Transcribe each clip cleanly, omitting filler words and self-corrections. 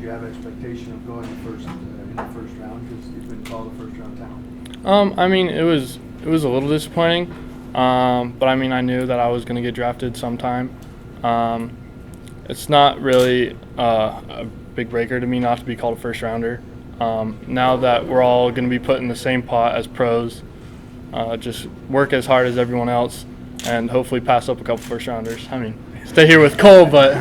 you have expectation of going first in the first round because you've been called a first-round talent? I mean, it was a little disappointing, but I mean, I knew that I was going to get drafted sometime. It's not really a big breaker to me not to be called a first rounder. Now that we're all going to be put in the same pot as pros, just work as hard as everyone else and hopefully pass up a couple first rounders. I mean, stay here with Kohl, but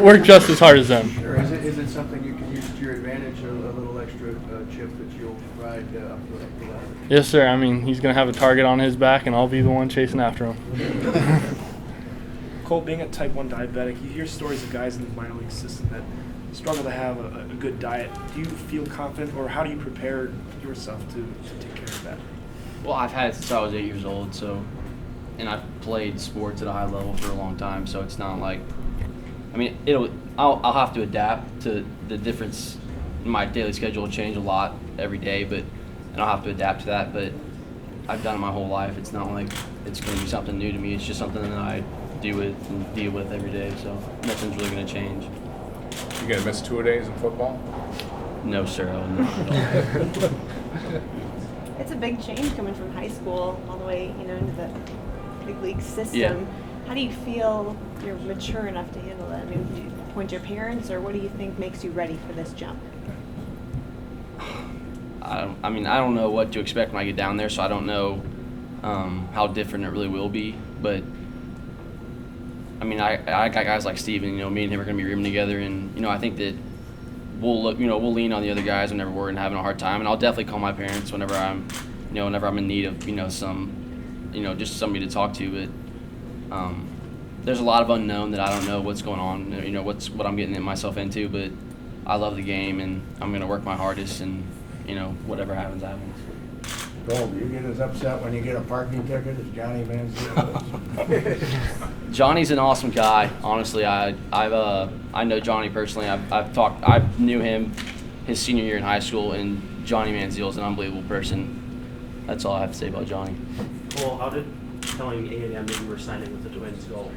work just as hard as them. Sure. Is it something you can use to your advantage, a little extra chip that you'll ride up the ladder? Yes, sir. I mean, he's going to have a target on his back, and I'll be the one chasing after him. Kohl, being a type 1 diabetic, you hear stories of guys in the minor league system that struggle to have a good diet. Do you feel confident, or how do you prepare yourself to take care of that? Well, I've had it since I was 8 years old, and I've played sports at a high level for a long time, so it's not like, I mean, I'll have to adapt to the difference. My daily schedule will change a lot every day, and I'll have to adapt to that, but I've done it my whole life. It's not like it's going to be something new to me. It's just something that I do with and deal with every day, so nothing's really going to change. You going to miss 2-a-days in football? No, sir, I will not. It's a big change coming from high school all the way, into the big league system. Yeah. How do you feel you're mature enough to handle that? I mean, do you point to your parents, or what do you think makes you ready for this jump? I don't know what to expect when I get down there, so I don't know how different it really will be. But I mean, I got guys like Steven. Me and him are going to be rooming together, and I think that we'll lean on the other guys whenever we're having a hard time, and I'll definitely call my parents whenever I'm in need of some just somebody to talk to. But there's a lot of unknown that I don't know what's going on. What I'm getting myself into, but I love the game, and I'm going to work my hardest, and whatever happens, happens. Kohl, do you get as upset when you get a parking ticket as Johnny Manziel? Johnny's an awesome guy. Honestly, I know Johnny personally. I knew him his senior year in high school, and Johnny Manziel is an unbelievable person. That's all I have to say about Johnny. Well, how did telling A&M that you were signing with the Twins go?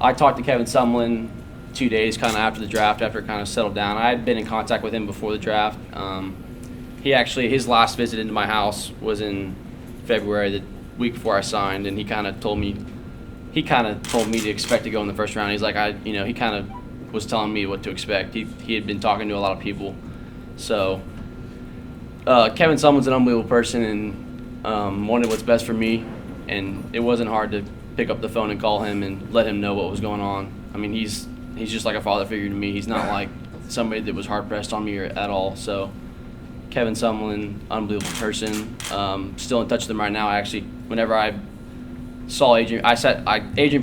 I talked to Kevin Sumlin 2 days kind of after the draft, after it kind of settled down. I had been in contact with him before the draft. His last visit into my house was in February, the week before I signed, and he kind of told me to expect to go in the first round. He's like, he kind of was telling me what to expect. He had been talking to a lot of people. So Kevin Sumlin's an unbelievable person and wanted what's best for me, and it wasn't hard to pick up the phone and call him and let him know what was going on. I mean, he's just like a father figure to me. He's not like somebody that was hard-pressed on me at all. So Kevin Sumlin, unbelievable person. Still in touch with him right now. Actually, whenever I saw Adrian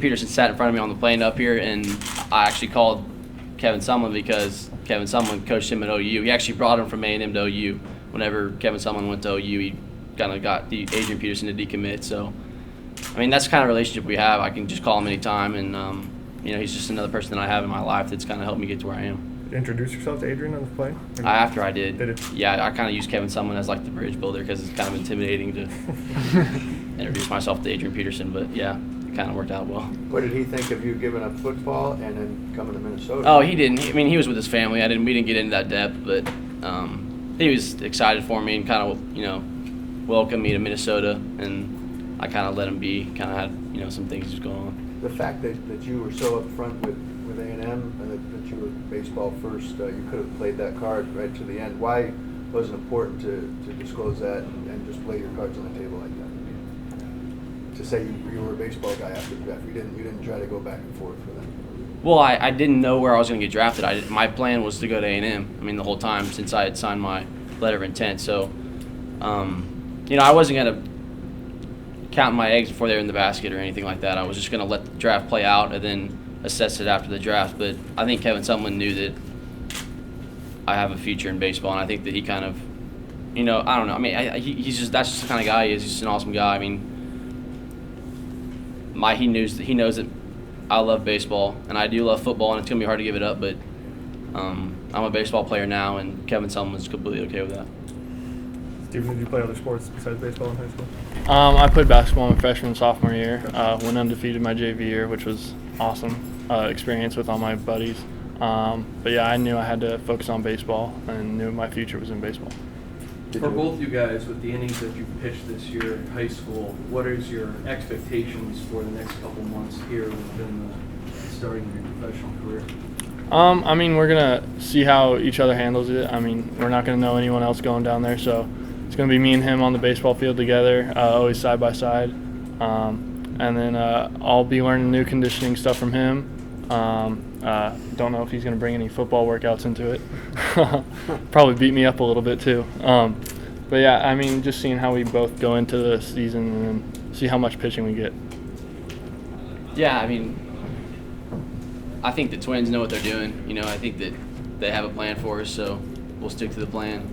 Peterson sat in front of me on the plane up here, and I actually called Kevin Sumlin because Kevin Sumlin coached him at OU. He actually brought him from A&M to OU. Whenever Kevin Sumlin went to OU, he kind of got Adrian Peterson to decommit. So, I mean, that's the kind of relationship we have. I can just call him anytime, and he's just another person that I have in my life that's kind of helped me get to where I am. Introduce yourself to Adrian on the plane? After I did. Did it? Yeah, I kind of used Kevin Sumlin as like the bridge builder because it's kind of intimidating to introduce myself to Adrian Peterson, but yeah, it kind of worked out well. What did he think of you giving up football and then coming to Minnesota? Oh, he didn't. He was with his family. We didn't get into that depth, but he was excited for me and kind of, welcomed me to Minnesota, and I kind of let him be. Kind of had, some things just going on. The fact that you were so upfront with A&M and that you were baseball first, you could have played that card right to the end. Why was it important to disclose that and just lay your cards on the table like that? To say you were a baseball guy after the draft, you didn't try to go back and forth with that. Well, I didn't know where I was going to get drafted. My plan was to go to A&M. The whole time since I had signed my letter of intent. So, I wasn't going to count my eggs before they were in the basket or anything like that. I was just going to let the draft play out and then assess it after the draft. But I think Kevin Sumlin knew that I have a future in baseball, and I think that he kind of, I don't know. That's just the kind of guy he is. He's just an awesome guy. He knows that I love baseball, and I do love football, and it's going to be hard to give it up, but I'm a baseball player now, and Kevin Sumlin's completely okay with that. Steven, did you play other sports besides baseball in high school? I played basketball my freshman and sophomore year. Went undefeated my JV year, which was awesome experience with all my buddies. But yeah, I knew I had to focus on baseball and knew my future was in baseball. For both you guys, with the innings that you've pitched this year in high school, what is your expectations for the next couple months here within the starting of your professional career? I mean, we're gonna see how each other handles it. I mean, we're not gonna know anyone else going down there, so it's gonna be me and him on the baseball field together, always side by side. And then I'll be learning new conditioning stuff from him. Don't know if he's gonna bring any football workouts into it. Probably beat me up a little bit too. But yeah, I mean, just seeing how we both go into the season and then see how much pitching we get. Yeah, I mean, I think the Twins know what they're doing. You know, I think that they have a plan for us, so we'll stick to the plan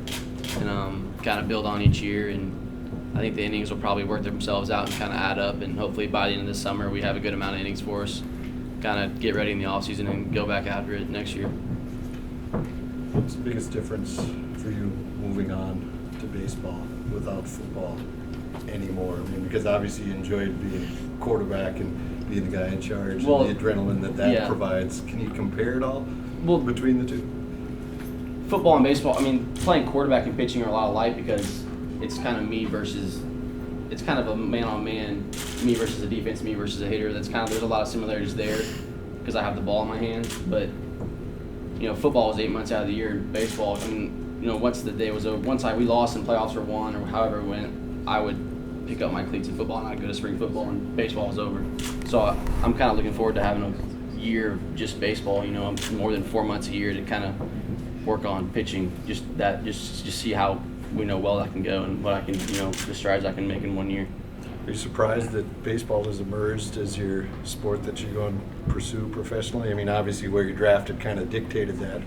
and kind of build on each year. And I think the innings will probably work themselves out and kind of add up. And hopefully by the end of the summer, we have a good amount of innings for us. Kind of get ready in the offseason and go back after it next year. What's the biggest difference for you moving on to baseball without football anymore? I mean, because obviously you enjoyed being quarterback and being the guy in charge, Well, and the adrenaline that yeah. provides. Can you compare it all between the two? Football and baseball, I mean, playing quarterback and pitching are a lot alike because it's kind of me versus, it's kind of a man-on-man, me versus a defense, me versus a hitter. That's kind of, there's a lot of similarities there because I have the ball in my hands. But, you know, football was 8 months out of the year. Baseball, I mean, you know, once the day was over, we lost and playoffs were won or however it went, I would pick up my cleats in football and I'd go to spring football and baseball was over. So I'm kind of looking forward to having a year of just baseball, you know, more than 4 months a year to kind of work on pitching, just see how we know well that can go and what I can, you know, the strides I can make in 1 year. Are you surprised that baseball has emerged as your sport that you're going to pursue professionally? I mean, obviously where you're drafted kind of dictated that,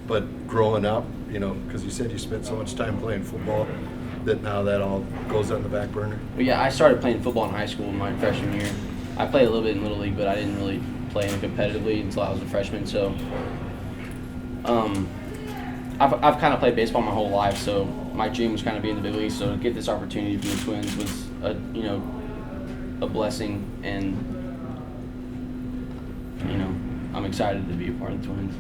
but growing up, you know, because you said you spent so much time playing football, that now that all goes on the back burner? But yeah, I started playing football in high school in my freshman year. I played a little bit in Little League, but I didn't really play in a competitive league until I was a freshman. So I've kind of played baseball my whole life, so my dream was kind of be in the big leagues. So to get this opportunity from the Twins was a blessing, and you know, I'm excited to be a part of the Twins.